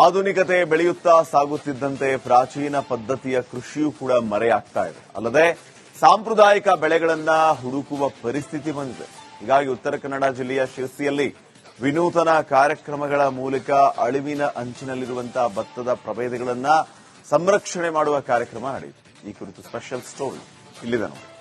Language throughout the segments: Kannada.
ಆಧುನಿಕತೆ ಬೆಳೆಯುತ್ತಾ ಸಾಗುತ್ತಿದ್ದಂತೆ ಪ್ರಾಚೀನ ಪದ್ಧತಿಯ ಕೃಷಿಯೂ ಕೂಡ ಮರೆಯಾಗ್ತಾ ಇದೆ. ಅಲ್ಲದೆ ಸಾಂಪ್ರದಾಯಿಕ ಬೆಳೆಗಳನ್ನ ಹುಡುಕುವ ಪರಿಸ್ಥಿತಿ ಬಂದಿದೆ. ಹೀಗಾಗಿ ಉತ್ತರ ಕನ್ನಡ ಜಿಲ್ಲೆಯ ಶಿರಸಿಯಲ್ಲಿ ವಿನೂತನ ಕಾರ್ಯಕ್ರಮಗಳ ಮೂಲಕ ಅಳಿವಿನ ಅಂಚಿನಲ್ಲಿರುವಂತಹ ಭತ್ತದ ಪ್ರಭೇದಗಳನ್ನ ಸಂರಕ್ಷಣೆ ಮಾಡುವ ಕಾರ್ಯಕ್ರಮ ನಡೆಯಿತು. ಈ ಕುರಿತು ಸ್ಪೆಷಲ್ ಸ್ಟೋರಿ ಇಲ್ಲಿದೆ ನೋಡಿ.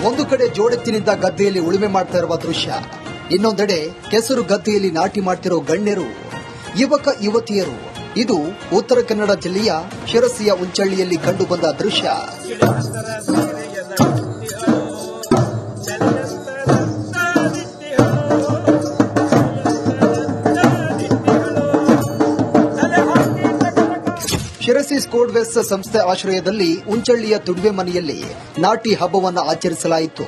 ಒಂದು ಕಡೆ ಜೋಡೆತ್ತಿನಿಂದ ಗದ್ದೆಯಲ್ಲಿ ಉಳುಮೆ ಮಾಡ್ತಾ ಇರುವ ದೃಶ್ಯ, ಇನ್ನೊಂದೆಡೆ ಕೆಸರು ಗದ್ದೆಯಲ್ಲಿ ನಾಟಿ ಮಾಡ್ತಿರೋ ಗಣ್ಯರು, ಯುವಕ ಯುವತಿಯರು. ಇದು ಉತ್ತರ ಕನ್ನಡ ಜಿಲ್ಲೆಯ ಶಿರಸಿಯ ಉಂಚಳ್ಳಿಯಲ್ಲಿ ಕಂಡುಬಂದ ದೃಶ್ಯ. ಶಿರಸಿ ಸ್ಕೋಡ್ವೆಸ್ ಸಂಸ್ಥೆ ಆಶ್ರಯದಲ್ಲಿ ಉಂಚಳ್ಳಿಯ ತುಡುವೆ ಮನೆಯಲ್ಲಿ ನಾಟಿ ಹಬ್ಬವನ್ನು ಆಚರಿಸಲಾಯಿತು.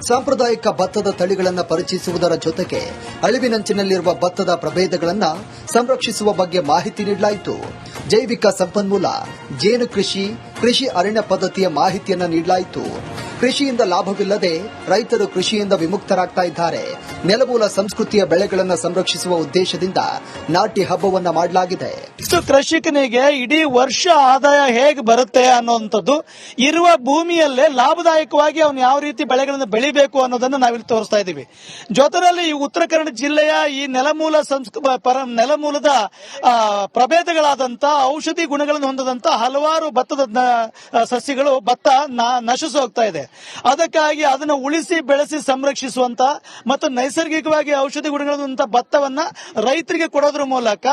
ಸಾಂಪ್ರದಾಯಿಕ ಭತ್ತದ ತಳಿಗಳನ್ನು ಪರಿಚಯಿಸುವುದರ ಜೊತೆಗೆ ಅಳಿವಿನಂಚಿನಲ್ಲಿರುವ ಭತ್ತದ ಪ್ರಭೇದಗಳನ್ನು ಸಂರಕ್ಷಿಸುವ ಬಗ್ಗೆ ಮಾಹಿತಿ ನೀಡಲಾಯಿತು. ಜೈವಿಕ ಸಂಪನ್ಮೂಲ, ಜೇನು ಕೃಷಿ ಅರಣ್ಯ ಪದ್ಧತಿಯ ಮಾಹಿತಿಯನ್ನು ನೀಡಲಾಯಿತು. ಕೃಷಿಯಿಂದ ಲಾಭವಿಲ್ಲದೆ ರೈತರು ಕೃಷಿಯಿಂದ ವಿಮುಕ್ತರಾಗ್ತಾ ಇದ್ದಾರೆ. ನೆಲಮೂಲ ಸಂಸ್ಕೃತಿಯ ಬೆಳೆಗಳನ್ನು ಸಂರಕ್ಷಿಸುವ ಉದ್ದೇಶದಿಂದ ನಾಟಿ ಹಬ್ಬವನ್ನ ಮಾಡಲಾಗಿದೆ. ಕೃಷಿಕನಿಗೆ ಇಡೀ ವರ್ಷ ಆದಾಯ ಹೇಗೆ ಬರುತ್ತೆ ಅನ್ನುವಂಥದ್ದು, ಇರುವ ಭೂಮಿಯಲ್ಲೇ ಲಾಭದಾಯಕವಾಗಿ ಅವನು ಯಾವ ರೀತಿ ಬೆಳೆಗಳನ್ನು ಬೆಳಿಬೇಕು ಅನ್ನೋದನ್ನು ನಾವಿಲ್ಲಿ ತೋರಿಸ್ತಾ ಇದ್ದೀವಿ. ಜೊತೆಯಲ್ಲಿ ಈ ಉತ್ತರ ಕನ್ನಡ ಜಿಲ್ಲೆಯ ಈ ನೆಲಮೂಲದ ಪ್ರಭೇದಗಳಾದಂತಹ ಔಷಧಿ ಗುಣಗಳನ್ನು ಹೊಂದದಂತ ಹಲವಾರು ಭತ್ತದ ಸಸ್ಯಗಳು ನಶಿಸಿ ಹೋಗ್ತಾ ಇದೆ. ಅದಕ್ಕಾಗಿ ಅದನ್ನು ಉಳಿಸಿ ಬೆಳೆಸಿ ಸಂರಕ್ಷಿಸುವಂತ ಮತ್ತು ನೈಸರ್ಗಿಕವಾಗಿ ಔಷಧಿ ಗುಣಗಳಂತ ಭತ್ತವನ್ನ ರೈತರಿಗೆ ಕೊಡೋದ್ರ ಮೂಲಕ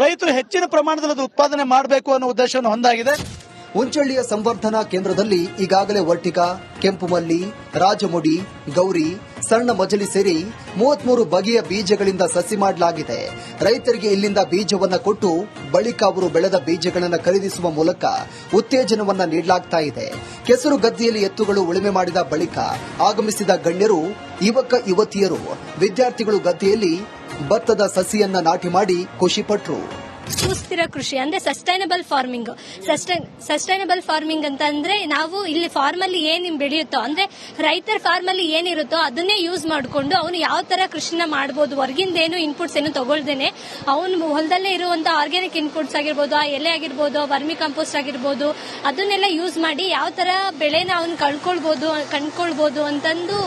ರೈತರು ಹೆಚ್ಚಿನ ಪ್ರಮಾಣದಲ್ಲಿ ಉತ್ಪಾದನೆ ಮಾಡಬೇಕು ಅನ್ನೋ ಉದ್ದೇಶವನ್ನು ಹೊಂದಾಗಿದೆ. ಉಂಚಳ್ಳಿಯ ಸಂವರ್ಧನಾ ಕೇಂದ್ರದಲ್ಲಿ ಈಗಾಗಲೇ ವರ್ಟಿಕಾ, ಕೆಂಪುಮಲ್ಲಿ, ರಾಜಮುಡಿ, ಗೌರಿ, ಸಣ್ಣ ಮಜಲಿ ಸೇರಿ 33 ಬಗೆಯ ಬೀಜಗಳಿಂದ ಸಸಿ ಮಾಡಲಾಗಿದೆ. ರೈತರಿಗೆ ಇಲ್ಲಿಂದ ಬೀಜವನ್ನ ಕೊಟ್ಟು ಬಳಿಕ ಅವರು ಬೆಳೆದ ಬೀಜಗಳನ್ನು ಖರೀದಿಸುವ ಮೂಲಕ ಉತ್ತೇಜನವನ್ನ ನೀಡಲಾಗ್ತಾ ಇದೆ. ಕೆಸರು ಗದ್ದೆಯಲ್ಲಿ ಎತ್ತುಗಳು ಉಳುಮೆ ಮಾಡಿದ ಬಳಿಕ ಆಗಮಿಸಿದ ಗಣ್ಯರು, ಯುವಕ ಯುವತಿಯರು, ವಿದ್ಯಾರ್ಥಿಗಳು ಗದ್ದೆಯಲ್ಲಿ ಭತ್ತದ ಸಸಿಯನ್ನ ನಾಟಿ ಮಾಡಿ ಖುಷಿಪಟ್ಟರು. ಸುಸ್ಥಿರ ಕೃಷಿ ಅಂದ್ರೆ ಸಸ್ಟೈನಬಲ್ ಫಾರ್ಮಿಂಗ್ ಅಂತ ಅಂದ್ರೆ ನಾವು ಇಲ್ಲಿ ಫಾರ್ಮ್ ಅಲ್ಲಿ ಏನ್ ಬೆಳೆಯುತ್ತೋ ಅಂದ್ರೆ ರೈತರ ಫಾರ್ಮ್ ಅಲ್ಲಿ ಏನಿರುತ್ತೋ ಅದನ್ನೇ ಯೂಸ್ ಮಾಡಿಕೊಂಡು ಅವನು ಯಾವ ತರ ಕೃಷಿನ ಮಾಡಬಹುದು. ಹೊರಗಿಂದ ಏನು ಇನ್ಪುಟ್ಸ್ ಏನು ತಗೊಳ್ದೇನೆ ಅವನು ಹೊಲದಲ್ಲೇ ಇರುವಂತ ಆರ್ಗ್ಯಾನಿಕ್ ಇನ್ಪುಟ್ಸ್ ಆಗಿರ್ಬೋದು, ಆ ಎಲೆ ಆಗಿರ್ಬೋದು, ವರ್ಮಿ ಕಂಪೋಸ್ಟ್ ಆಗಿರ್ಬೋದು, ಅದನ್ನೆಲ್ಲ ಯೂಸ್ ಮಾಡಿ ಯಾವ ತರ ಬೆಳೆನ ಅವನು ಕಂಡ್ಕೊಳ್ಬಹುದು ಅಂತಂದು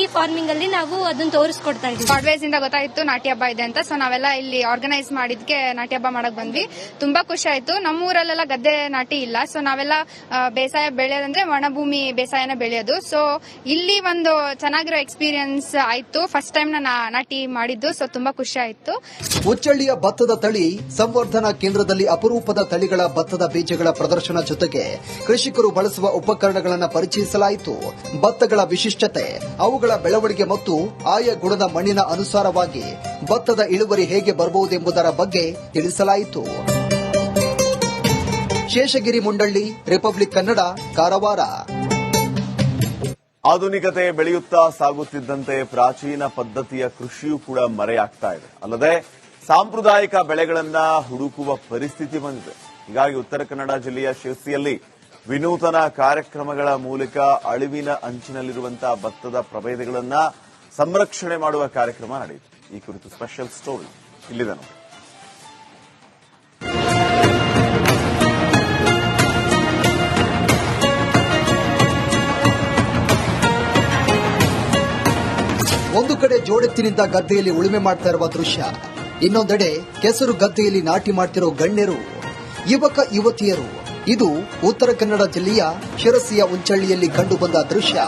ಈ ಫಾರ್ಮಿಂಗ್ ಅಲ್ಲಿ ನಾವು ಅದನ್ನ ತೋರಿಸ್ಕೊಡ್ತಾ ಇದ್ದೀವಿ. ಸ್ಕೋಡ್ವೇಸ್ ಇಂದ ಗೊತ್ತಾಯ್ತು ನಾಟಿ ಹಬ್ಬ ಇದೆ ಅಂತ. ಸೊ ನಾವೆಲ್ಲ ಇಲ್ಲಿ ಆರ್ಗನೈಸ್ ಮಾಡಿದ್ಕೆ ನಾಟಿ ಹಬ್ಬ ಮಾಡಕ್ ಬಂದ್ವಿ. ತುಂಬಾ ಖುಷಿ ಆಯ್ತು. ನಮ್ಮೂರಲ್ಲೆಲ್ಲ ಗದ್ದೆ ನಾಟಿ ಇಲ್ಲ. ಸೊ ನಾವೆಲ್ಲ ಬೇಸಾಯ ಬೆಳೆಯೋದಂದ್ರೆ ಒಣಭೂಮಿ ಬೇಸಾಯನ ಬೆಳೆಯೋದು. ಸೊ ಇಲ್ಲಿ ಒಂದು ಚೆನ್ನಾಗಿರೋ ಎಕ್ಸ್ಪೀರಿಯನ್ಸ್ ಆಯ್ತು. ಫಸ್ಟ್ ಟೈಮ್ ನಾನು ನಾಟಿ ಮಾಡಿದ್ದು. ಸೊ ತುಂಬಾ ಖುಷಿ ಆಯ್ತು. ಉಚ್ಚಳ್ಳಿಯ ಭತ್ತದ ತಳಿ ಸಂವರ್ಧನಾ ಕೇಂದ್ರದಲ್ಲಿ ಅಪರೂಪದ ತಳಿಗಳ ಭತ್ತದ ಬೀಜಗಳ ಪ್ರದರ್ಶನ ಜೊತೆಗೆ ಕೃಷಿಕರು ಬಳಸುವ ಉಪಕರಣಗಳನ್ನು ಪರಿಚಯಿಸಲಾಯಿತು. ಭತ್ತಗಳ ವಿಶಿಷ್ಟತೆ, ಅವುಗಳ ಬೆಳವಣಿಗೆ ಮತ್ತು ಆಯಾ ಗುಣದ ಮಣ್ಣಿನ ಅನುಸಾರವಾಗಿ ಭತ್ತದ ಇಳುವರಿ ಹೇಗೆ ಬರಬಹುದೆಂಬುದರ ಬಗ್ಗೆ ತಿಳಿಸಲಾಯಿತು. ಶೇಷಗಿರಿ ಮುಂಡಳ್ಳಿ, ರಿಪಬ್ಲಿಕ್ ಕನ್ನಡ, ಕಾರವಾರ. ಆಧುನಿಕತೆ ಬೆಳೆಯುತ್ತಾ ಸಾಗುತ್ತಿದ್ದಂತೆ ಪ್ರಾಚೀನ ಪದ್ಧತಿಯ ಕೃಷಿಯೂ ಕೂಡ ಮರೆಯಾಗ್ತಾ ಇದೆ. ಅಲ್ಲದೆ ಸಾಂಪ್ರದಾಯಿಕ ಬೆಳೆಗಳನ್ನ ಹುಡುಕುವ ಪರಿಸ್ಥಿತಿ ಬಂದಿದೆ. ಹೀಗಾಗಿ ಉತ್ತರ ಕನ್ನಡ ಜಿಲ್ಲೆಯ ಶಿರಸಿಯಲ್ಲಿ ವಿನೂತನ ಕಾರ್ಯಕ್ರಮಗಳ ಮೂಲಕ ಅಳಿವಿನ ಅಂಚಿನಲ್ಲಿರುವಂತಹ ಭತ್ತದ ಪ್ರಭೇದಗಳನ್ನ ಸಂರಕ್ಷಣೆ ಮಾಡುವ ಕಾರ್ಯಕ್ರಮ ನಡೆಯಿತು. ಈ ಕುರಿತು ಸ್ಪೆಷಲ್ ಸ್ಟೋರಿ ಇಲ್ಲಿದೆ ನೋಡಿ. ಒಂದು ಕಡೆ ಜೋಡೆತ್ತಿನಿಂದ ಗದ್ದೆಯಲ್ಲಿ ಉಳುಮೆ ಮಾಡ್ತಾ ಇರುವ ದೃಶ್ಯ, ಇನ್ನೊಂದೆಡೆ ಕೆಸರು ಗದ್ದೆಯಲ್ಲಿ ನಾಟಿ ಮಾಡ್ತಿರೋ ಗಣ್ಯರು, ಯುವಕ ಯುವತಿಯರು. ಇದು ಉತ್ತರ ಕನ್ನಡ ಜಿಲ್ಲೆಯ ಶಿರಸಿಯ ಉಂಚಳ್ಳಿಯಲ್ಲಿ ಕಂಡುಬಂದ ದೃಶ್ಯ.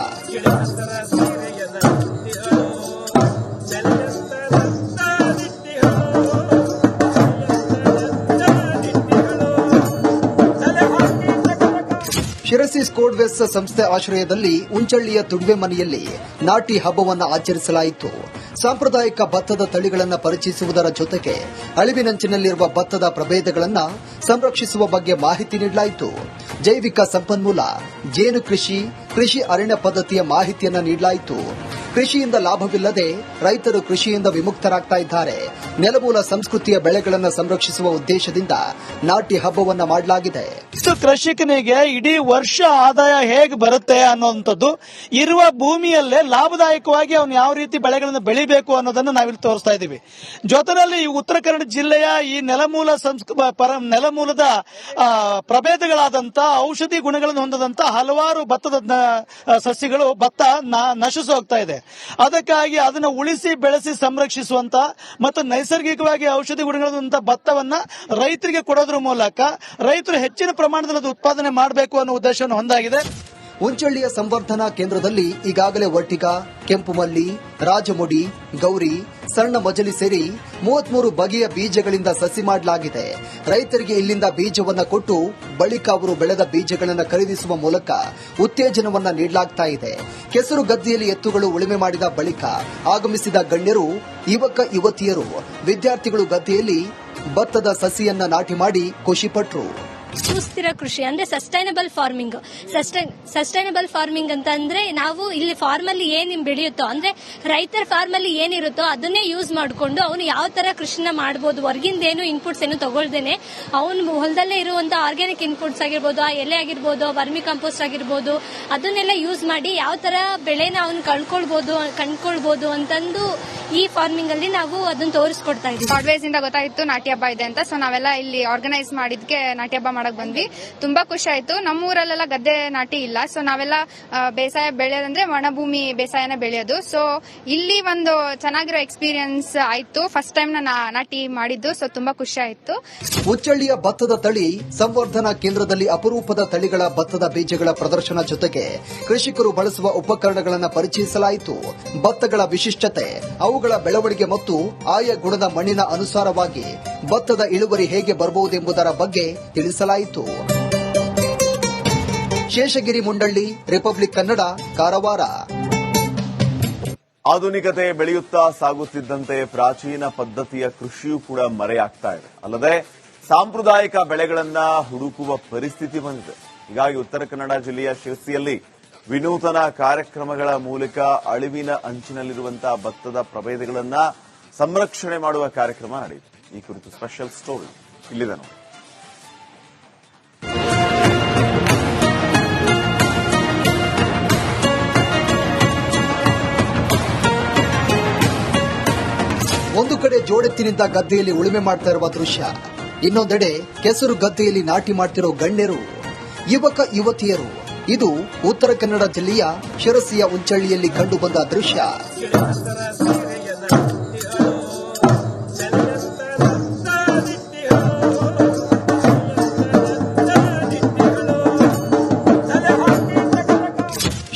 ಶಿರಸಿ ಸ್ಕೋಡ್ವೆಸ್ ಸಂಸ್ಥೆ ಆಶ್ರಯದಲ್ಲಿ ಉಂಚಳ್ಳಿಯ ತುಡುವೆ ಮನೆಯಲ್ಲಿ ನಾಟಿ ಹಬ್ಬವನ್ನು ಆಚರಿಸಲಾಯಿತು. ಸಾಂಪ್ರದಾಯಿಕ ಭತ್ತದ ತಳಿಗಳನ್ನು ಪರಿಚಯಿಸುವುದರ ಜೊತೆಗೆ ಅಳಿವಿನಂಚಿನಲ್ಲಿರುವ ಭತ್ತದ ಪ್ರಭೇದಗಳನ್ನು ಸಂರಕ್ಷಿಸುವ ಬಗ್ಗೆ ಮಾಹಿತಿ ನೀಡಲಾಯಿತು. ಜೈವಿಕ ಸಂಪನ್ಮೂಲ, ಜೇನು ಕೃಷಿ ಅರಣ್ಯ ಪದ್ಧತಿಯ ಮಾಹಿತಿಯನ್ನು ನೀಡಲಾಯಿತು. ಕೃಷಿಯಿಂದ ಲಾಭವಿಲ್ಲದೆ ರೈತರು ಕೃಷಿಯಿಂದ ವಿಮುಕ್ತರಾಗ್ತಾ ಇದ್ದಾರೆ. ನೆಲಮೂಲ ಸಂಸ್ಕೃತಿಯ ಬೆಳೆಗಳನ್ನು ಸಂರಕ್ಷಿಸುವ ಉದ್ದೇಶದಿಂದ ನಾಟಿ ಹಬ್ಬವನ್ನ ಮಾಡಲಾಗಿದೆ. ಕೃಷಿಕನಿಗೆ ಇಡೀ ವರ್ಷ ಆದಾಯ ಹೇಗೆ ಬರುತ್ತೆ ಅನ್ನುವಂಥದ್ದು ಇರುವ ಭೂಮಿಯಲ್ಲೇ ಲಾಭದಾಯಕವಾಗಿ ಅವನು ಯಾವ ರೀತಿ ಬೆಳೆಗಳನ್ನು ಬೆಳಿಬೇಕು ಅನ್ನೋದನ್ನು ನಾವಿಲ್ಲಿ ತೋರಿಸ್ತಾ ಇದ್ದೀವಿ. ಜೊತೆಯಲ್ಲಿ ಈ ಉತ್ತರ ಕನ್ನಡ ಜಿಲ್ಲೆಯ ಈ ನೆಲಮೂಲದ ಪ್ರಭೇದಗಳಾದಂತಹ ಔಷಧಿ ಗುಣಗಳನ್ನು ಹೊಂದದಂತ ಹಲವಾರು ಭತ್ತದ ಸಸ್ಯಗಳು ನಶಿಸಿ ಹೋಗ್ತಾ ಇದೆ. ಅದಕ್ಕಾಗಿ ಅದನ್ನು ಉಳಿಸಿ ಬೆಳೆಸಿ ಸಂರಕ್ಷಿಸುವಂತ ಮತ್ತು ನೈಸರ್ಗಿಕವಾಗಿ ಔಷಧಿ ಗುಣಗಳಿರುವಂತಹ ಭತ್ತವನ್ನ ರೈತರಿಗೆ ಕೊಡೋದ್ರ ಮೂಲಕ ರೈತರು ಹೆಚ್ಚಿನ ಪ್ರಮಾಣದಲ್ಲಿ ಉತ್ಪಾದನೆ ಮಾಡಬೇಕು ಅನ್ನೋ ಉದ್ದೇಶವನ್ನು ಹೊಂದಾಗಿದೆ. ಉಂಚಳ್ಳಿಯ ಸಂವರ್ಧನಾ ಕೇಂದ್ರದಲ್ಲಿ ಈಗಾಗಲೇ ಒಟ್ಟಿಗ, ಕೆಂಪುಮಲ್ಲಿ, ರಾಜಮುಡಿ, ಗೌರಿ, ಸಣ್ಣ ಮಜಲಿ ಸೇರಿ 33 ಬಗೆಯ ಬೀಜಗಳಿಂದ ಸಸಿ ಮಾಡಲಾಗಿದೆ. ರೈತರಿಗೆ ಇಲ್ಲಿಂದ ಬೀಜವನ್ನ ಕೊಟ್ಟು ಬಳಿಕ ಅವರು ಬೆಳೆದ ಬೀಜಗಳನ್ನು ಖರೀದಿಸುವ ಮೂಲಕ ಉತ್ತೇಜನವನ್ನ ನೀಡಲಾಗ್ತಾ ಇದೆ. ಕೆಸರು ಗದ್ದೆಯಲ್ಲಿ ಎತ್ತುಗಳು ಉಳುಮೆ ಮಾಡಿದ ಬಳಿಕ ಆಗಮಿಸಿದ ಗಣ್ಯರು, ಯುವಕ ಯುವತಿಯರು, ವಿದ್ಯಾರ್ಥಿಗಳು ಗದ್ದೆಯಲ್ಲಿ ಭತ್ತದ ಸಸಿಯನ್ನ ನಾಟಿ ಮಾಡಿ ಖುಷಿಪಟ್ಟರು. ಸುಸ್ಥಿರ ಕೃಷಿ ಅಂದ್ರೆ ಸಸ್ಟೈನಬಲ್ ಫಾರ್ಮಿಂಗ್ ಅಂತ ಅಂದ್ರೆ ನಾವು ಇಲ್ಲಿ ಫಾರ್ಮ್ ಅಲ್ಲಿ ಏನ್ ಬೆಳೆಯುತ್ತೋ ಅಂದ್ರೆ ರೈತರ ಫಾರ್ಮ್ ಅಲ್ಲಿ ಏನಿರುತ್ತೋ ಅದನ್ನೇ ಯೂಸ್ ಮಾಡಿಕೊಂಡು ಅವನು ಯಾವ ತರ ಕೃಷಿನ ಮಾಡಬಹುದು. ಹೊರಗಿಂದ ಏನು ಇನ್ಪುಟ್ಸ್ ಏನು ತಗೊಳ್ದೇನೆ ಅವನು ಹೊಲದಲ್ಲೇ ಇರುವಂತ ಆರ್ಗ್ಯಾನಿಕ್ ಇನ್ಪುಟ್ಸ್ ಆಗಿರ್ಬೋದು, ಆ ಎಲೆ ಆಗಿರ್ಬೋದು, ವರ್ಮಿ ಕಂಪೋಸ್ಟ್ ಆಗಿರ್ಬೋದು, ಅದನ್ನೆಲ್ಲ ಯೂಸ್ ಮಾಡಿ ಯಾವ ತರ ಬೆಳೆನ ಅವನು ಕಂಡ್ಕೊಳ್ಬಹುದು ಅಂತಂದು ಈ ಫಾರ್ಮಿಂಗ್ ಅಲ್ಲಿ ನಾವು ಅದನ್ನ ತೋರಿಸ್ಕೊಡ್ತಾ ಇದ್ದೀವಿ. ಗಾಡ್ವೇಸ್ ಇಂದ ಗೊತ್ತಾಗಿತ್ತು ನಾಟಿ ಹಬ್ಬ ಇದೆ ಅಂತ. ಸೊ ನಾವೆಲ್ಲ ಇಲ್ಲಿ ಆರ್ಗನೈಸ್ ಮಾಡಿದ್ಕೆ ನಾಟಿ ಹಬ್ಬ ಮಾಡಕ್ ಬಂದ್ವಿ. ತುಂಬಾ ಖುಷಿ ಆಯ್ತು. ನಮ್ಮೂರಲ್ಲೆಲ್ಲ ಗದ್ದೆ ನಾಟಿ ಇಲ್ಲ. ಸೊ ನಾವೆಲ್ಲ ಬೇಸಾಯ ಬೆಳೆಯೋದಂದ್ರೆ ಒಣಭೂಮಿ ಬೇಸಾಯನ ಬೆಳೆಯೋದು. ಸೊ ಇಲ್ಲಿ ಒಂದು ಚೆನ್ನಾಗಿರೋ ಎಕ್ಸ್ಪೀರಿಯನ್ಸ್ ಆಯ್ತು. ಫಸ್ಟ್ ಟೈಮ್ ನಾನು ನಾಟಿ ಮಾಡಿದ್ದು. ಸೊ ತುಂಬಾ ಖುಷಿ ಆಯ್ತು. ಉಚ್ಚಳ್ಳಿಯ ಭತ್ತದ ತಳಿ ಸಂವರ್ಧನಾ ಕೇಂದ್ರದಲ್ಲಿ ಅಪರೂಪದ ತಳಿಗಳ ಭತ್ತದ ಬೀಜಗಳ ಪ್ರದರ್ಶನ ಜೊತೆಗೆ ಕೃಷಿಕರು ಬಳಸುವ ಉಪಕರಣಗಳನ್ನು ಪರಿಚಯಿಸಲಾಯಿತು. ಭತ್ತಗಳ ವಿಶಿಷ್ಟತೆ, ಅವುಗಳ ಬೆಳವಣಿಗೆ ಮತ್ತು ಆಯಾ ಗುಣದ ಮಣ್ಣಿನ ಅನುಸಾರವಾಗಿ ಭತ್ತದ ಇಳುವರಿ ಹೇಗೆ ಬರಬಹುದೆಂಬುದರ ಬಗ್ಗೆ ತಿಳಿಸಲಾಯಿತು. ಶೇಷಗಿರಿ ಮುಂಡಳ್ಳಿ, ರಿಪಬ್ಲಿಕ್ ಕನ್ನಡ, ಕಾರವಾರ. ಆಧುನಿಕತೆ ಬೆಳೆಯುತ್ತಾ ಸಾಗುತ್ತಿದ್ದಂತೆ ಪ್ರಾಚೀನ ಪದ್ಧತಿಯ ಕೃಷಿಯೂ ಕೂಡ ಮರೆಯಾಗ್ತಾ ಇದೆ. ಅಲ್ಲದೆ ಸಾಂಪ್ರದಾಯಿಕ ಬೆಳೆಗಳನ್ನ ಹುಡುಕುವ ಪರಿಸ್ಥಿತಿ ಬಂದಿದೆ. ಹೀಗಾಗಿ ಉತ್ತರ ಕನ್ನಡ ಜಿಲ್ಲೆಯ ಶಿರಸಿಯಲ್ಲಿ ವಿನೂತನ ಕಾರ್ಯಕ್ರಮಗಳ ಮೂಲಕ ಅಳಿವಿನ ಅಂಚಿನಲ್ಲಿರುವಂತಹ ಭತ್ತದ ಪ್ರಭೇದಗಳನ್ನ ಸಂರಕ್ಷಣೆ ಮಾಡುವ ಕಾರ್ಯಕ್ರಮ ನಡೆಯಿತು. ಈ ಕುರಿತು ಸ್ಪೆಷಲ್ ಸ್ಟೋರಿ ಇಲ್ಲಿದೆ ನೋಡಿ. ಒಂದು ಕಡೆ ಜೋಡೆತ್ತಿನಿಂದ ಗದ್ದೆಯಲ್ಲಿ ಉಳುಮೆ ಮಾಡ್ತಾ ಇರುವ ದೃಶ್ಯ, ಇನ್ನೊಂದೆಡೆ ಕೆಸರು ಗದ್ದೆಯಲ್ಲಿ ನಾಟಿ ಮಾಡ್ತಿರೋ ಗಣ್ಯರು, ಯುವಕ ಯುವತಿಯರು. ಇದು ಉತ್ತರ ಕನ್ನಡ ಜಿಲ್ಲೆಯ ಶಿರಸಿಯ ಉಂಚಳ್ಳಿಯಲ್ಲಿ ಕಂಡುಬಂದ ದೃಶ್ಯ.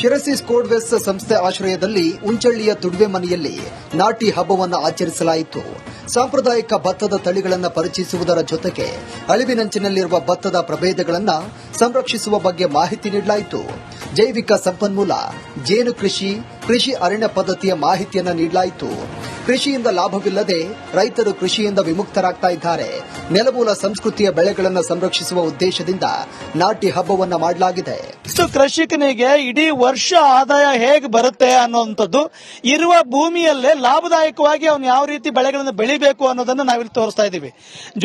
ಶಿರಸಿ ಸ್ಕೋಡ್ವೆಸ್ ಸಂಸ್ಥೆ ಆಶ್ರಯದಲ್ಲಿ ಉಂಚಳ್ಳಿಯ ತುಡ್ವೆ ಮನೆಯಲ್ಲಿ ನಾಟಿ ಹಬ್ಬವನ್ನು ಆಚರಿಸಲಾಯಿತು. ಸಾಂಪ್ರದಾಯಿಕ ಭತ್ತದ ತಳಿಗಳನ್ನು ಪರಿಚಯಿಸುವುದರ ಜೊತೆಗೆ ಅಳಿವಿನಂಚಿನಲ್ಲಿರುವ ಭತ್ತದ ಪ್ರಭೇದಗಳನ್ನು ಸಂರಕ್ಷಿಸುವ ಬಗ್ಗೆ ಮಾಹಿತಿ ನೀಡಲಾಯಿತು. ಜೈವಿಕ ಸಂಪನ್ಮೂಲ, ಜೇನು ಕೃಷಿ ಅರಣ್ಯ ಪದ್ಧತಿಯ ಮಾಹಿತಿಯನ್ನು ನೀಡಲಾಯಿತು. ಕೃಷಿಯಿಂದ ಲಾಭವಿಲ್ಲದೆ ರೈತರು ಕೃಷಿಯಿಂದ ವಿಮುಕ್ತರಾಗ್ತಾ ಇದ್ದಾರೆ. ನೆಲಮೂಲ ಸಂಸ್ಕೃತಿಯ ಬೆಳೆಗಳನ್ನು ಸಂರಕ್ಷಿಸುವ ಉದ್ದೇಶದಿಂದ ನಾಟಿ ಹಬ್ಬವನ್ನ ಮಾಡಲಾಗಿದೆ. ಕೃಷಿಕನಿಗೆ ಇಡೀ ವರ್ಷ ಆದಾಯ ಹೇಗೆ ಬರುತ್ತೆ ಅನ್ನುವಂಥದ್ದು ಇರುವ ಭೂಮಿಯಲ್ಲೇ ಲಾಭದಾಯಕವಾಗಿ ಅವನು ಯಾವ ರೀತಿ ಬೆಳೆಗಳನ್ನು ಬೆಳಿಬೇಕು ಅನ್ನೋದನ್ನು ನಾವಿಲ್ಲಿ ತೋರಿಸ್ತಾ ಇದ್ದೀವಿ.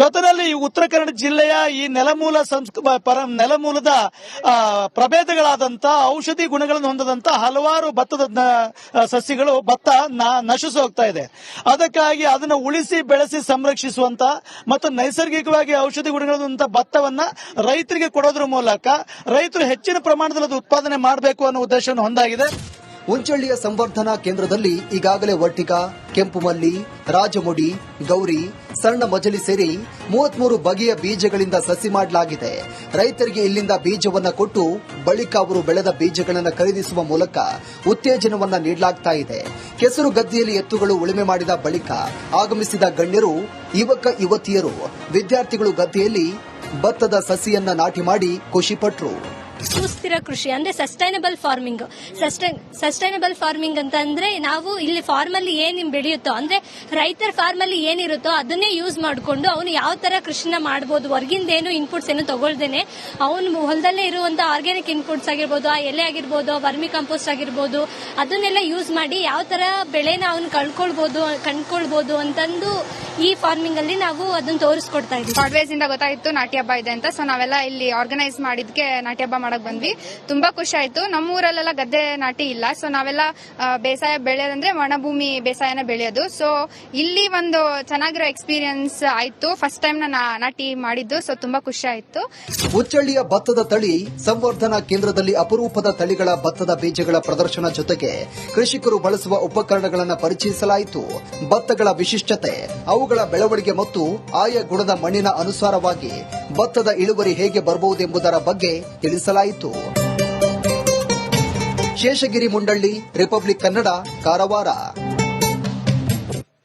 ಜೊತೆಯಲ್ಲಿ ಈ ಉತ್ತರ ಕನ್ನಡ ಜಿಲ್ಲೆಯ ಈ ನೆಲಮೂಲದ ಪ್ರಭೇದಗಳಾದಂತಹ ಔಷಧಿ ಗುಣಗಳನ್ನು ಹೊಂದದಂತ ಹಲವಾರು ಭತ್ತದ ಸಸ್ಯಗಳು ನಶಿಸಿ ಹೋಗ್ತಾ ಇದೆ. ಅದಕ್ಕಾಗಿ ಅದನ್ನು ಉಳಿಸಿ ಬೆಳೆಸಿ ಸಂರಕ್ಷಿಸುವಂತ ಮತ್ತು ನೈಸರ್ಗಿಕವಾಗಿ ಔಷಧಿ ಗುಣಗಳಿರುವಂತಹ ಭತ್ತವನ್ನ ರೈತರಿಗೆ ಕೊಡೋದ್ರ ಮೂಲಕ ರೈತರು ಹೆಚ್ಚಿನ ಪ್ರಮಾಣದಲ್ಲಿ ಉತ್ಪಾದನೆ ಮಾಡಬೇಕು ಅನ್ನೋ ಉದ್ದೇಶವನ್ನು ಹೊಂದಾಗಿದೆ. ಉಂಚಳ್ಳಿಯ ಸಂವರ್ಧನಾ ಕೇಂದ್ರದಲ್ಲಿ ಈಗಾಗಲೇ ಒಟ್ಟಿಗ, ಕೆಂಪುಮಲ್ಲಿ, ರಾಜಮುಡಿ, ಗೌರಿ, ಸಣ್ಣ ಮಜಲಿ ಸೇರಿ 33 ಬಗೆಯ ಬೀಜಗಳಿಂದ ಸಸಿ ಮಾಡಲಾಗಿದೆ. ರೈತರಿಗೆ ಇಲ್ಲಿಂದ ಬೀಜವನ್ನ ಕೊಟ್ಟು ಬಳಿಕ ಅವರು ಬೆಳೆದ ಬೀಜಗಳನ್ನು ಖರೀದಿಸುವ ಮೂಲಕ ಉತ್ತೇಜನವನ್ನ ನೀಡಲಾಗ್ತಾ ಇದೆ. ಕೆಸರು ಗದ್ದೆಯಲ್ಲಿ ಎತ್ತುಗಳು ಉಳುಮೆ ಮಾಡಿದ ಬಳಿಕ ಆಗಮಿಸಿದ ಗಣ್ಯರು, ಯುವಕ ಯುವತಿಯರು, ವಿದ್ಯಾರ್ಥಿಗಳು ಗದ್ದೆಯಲ್ಲಿ ಭತ್ತದ ಸಸಿಯನ್ನ ನಾಟಿ ಮಾಡಿ ಖುಷಿಪಟ್ಟರು. ಸುಸ್ಥಿರ ಕೃಷಿ ಅಂದ್ರೆ ಸಸ್ಟೈನಬಲ್ ಫಾರ್ಮಿಂಗ್. ಸಸ್ಟೈನಬಲ್ ಫಾರ್ಮಿಂಗ್ ಅಂತ ಅಂದ್ರೆ ನಾವು ಇಲ್ಲಿ ಫಾರ್ಮ್ ಅಲ್ಲಿ ಏನ್ ಬೆಳೆಯುತ್ತೋ ಅಂದ್ರೆ ರೈತರ ಫಾರ್ಮ್ ಅಲ್ಲಿ ಏನಿರುತ್ತೋ ಅದನ್ನೇ ಯೂಸ್ ಮಾಡಿಕೊಂಡು ಅವನು ಯಾವ ತರ ಕೃಷಿನ ಮಾಡಬಹುದು, ಹೊರಗಿಂದ ಏನು ಇನ್ಪುಟ್ಸ್ ಏನು ತಗೊಳ್ದೇನೆ ಅವನು ಹೊಲದಲ್ಲೇ ಇರುವಂತ ಆರ್ಗ್ಯಾನಿಕ್ ಇನ್ಪುಟ್ಸ್ ಆಗಿರ್ಬೋದು, ಆ ಎಲೆ ಆಗಿರ್ಬೋದು, ವರ್ಮಿ ಕಂಪೋಸ್ಟ್ ಆಗಿರ್ಬೋದು, ಅದನ್ನೆಲ್ಲ ಯೂಸ್ ಮಾಡಿ ಯಾವ ತರ ಬೆಳೆನ ಅವನು ಕಂಡ್ಕೊಳ್ಬಹುದು ಅಂತಂದು ಈ ಫಾರ್ಮಿಂಗ್ ಅಲ್ಲಿ ನಾವು ಅದನ್ನ ತೋರಿಸ್ಕೊಡ್ತಾ ಇದ್ದೀವಿ. ಕಾಡ್ವೇಸ್ ಇಂದ ಗೊತ್ತಾಯ್ತು ನಾಟಿ ಹಬ್ಬ ಇದೆ ಅಂತ. ಸೊ ನಾವೆಲ್ಲ ಇಲ್ಲಿ ಆರ್ಗನೈಸ್ ಮಾಡಿದ್ಕೆ ನಾಟಿ ಹಬ್ಬ ಮಾಡಕ್ ಬಂದ್ವಿ. ತುಂಬಾ ಖುಷಿ ಆಯ್ತು. ನಮ್ಮ ಊರಲ್ಲೆಲ್ಲ ಗದ್ದೆ ನಾಟಿ ಇಲ್ಲ. ಸೊ ನಾವೆಲ್ಲ ಬೇಸಾಯ ಬೆಳೆಯೋದಂದ್ರೆ ಒಣಭೂಮಿ ಬೇಸಾಯನ ಬೆಳೆಯೋದು. ಸೊ ಇಲ್ಲಿ ಒಂದು ಚೆನ್ನಾಗಿರೋ ಎಕ್ಸ್ಪೀರಿಯನ್ಸ್ ಆಯ್ತು. ಫಸ್ಟ್ ಟೈಮ್ ನಾನು ನಾಟಿ ಮಾಡಿದ್ದು. ಸೊ ತುಂಬಾ ಖುಷಿ ಆಯ್ತು. ಉಚ್ಚಳ್ಳಿಯ ಭತ್ತದ ತಳಿ ಸಂವರ್ಧನಾ ಕೇಂದ್ರದಲ್ಲಿ ಅಪರೂಪದ ತಳಿಗಳ ಭತ್ತದ ಬೀಜಗಳ ಪ್ರದರ್ಶನ ಜೊತೆಗೆ ಕೃಷಿಕರು ಬಳಸುವ ಉಪಕರಣಗಳನ್ನು ಪರಿಚಯಿಸಲಾಯಿತು. ಭತ್ತಗಳ ವಿಶಿಷ್ಟತೆ, ಅವುಗಳ ಬೆಳವಣಿಗೆ ಮತ್ತು ಆಯಾ ಗುಣದ ಮಣ್ಣಿನ ಅನುಸಾರವಾಗಿ ಭತ್ತದ ಇಳುವರಿ ಹೇಗೆ ಬರಬಹುದೆಂಬುದರ ಬಗ್ಗೆ ತಿಳಿಸಲಾಯಿತು. ಶೇಷಗಿರಿ ಮುಂಡಳ್ಳಿ, ರಿಪಬ್ಲಿಕ್ ಕನ್ನಡ, ಕಾರವಾರ.